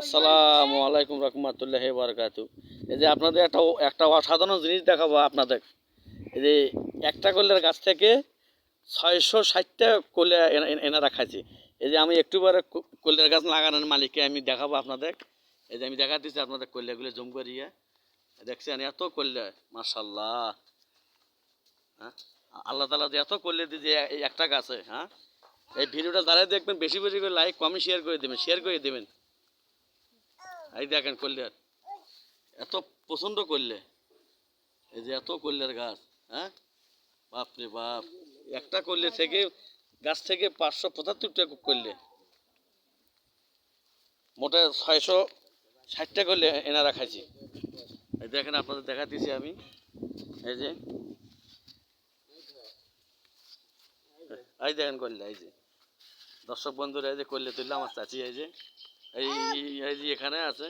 আসসালামু আলাইকুম রহমতুল্লাহি ওয়া বারাকাতুহু। এই যে আপনাদের একটা অসাধারণ জিনিস দেখাবো আপনাদের। এই যে একটা কল্যার গাছ থেকে 660টা কল্যা এনারা খাইছে। এই যে আমি একটু পরে কল্যার গাছ লাগানোর মালিককে আমি দেখাবো আপনাদের। এই যে আমি দেখা দিচ্ছি আপনাদের কল্যাগুলো জম করিয়ে দেখছেন, এত কল্যা মাশাআল্লাহ। হ্যাঁ, আল্লাহ তাআলা যে এত কল্যা দিয়ে যে একটা গাছে। হ্যাঁ, এই ভিডিওটা যারা দেখবেন বেশি বেশি করে লাইক কমেন্ট শেয়ার করে দেবেন। এই দেখেন কল্যাণ এত পছন্দ করলে, এই যে এত কল্যার গাছ। হ্যাঁ, বাপরে বাপ, একটা করলে থেকে গাছ থেকে 575টা করলে, মোটে 660টা করলে এনারা খাইছি। এই দেখেন আপনাদের দেখা দিছি আমি। এই যে এই দেখেন করলে, এই যে দর্শক বন্ধুরা, এই যে করলে তুললে আমার চাচি, এই যে এই এই যে এখানে আছে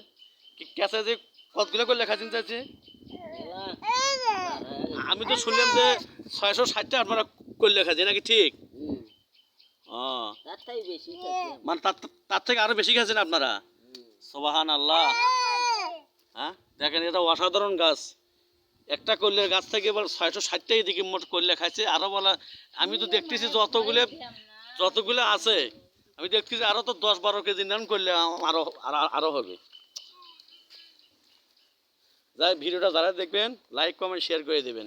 কেঁচা যে কতগুলো করলে খাচ্ছেন চাচি? আমি তো শুনলাম যে 660টা আপনারা করলে খাচ্ছেন নাকি, ঠিক? ও, মানে তার থেকে আরো বেশি খাচ্ছেন আপনারা। সুবহান আল্লাহ। হ্যাঁ, দেখেন এটা অসাধারণ গাছ। একটা কল্যার গাছ থেকে এবার 660টা এদিকে মোট কল্যা খাইছে। আরো বলা, আমি তো দেখতেছি যতগুলো আছে, আমি দেখতেছি আরো তো 10-12 কেজি নেন করলে আরো আরো হবে। যাই, ভিডিওটা যারা দেখবেন লাইক কমেন্ট শেয়ার করে দেবেন।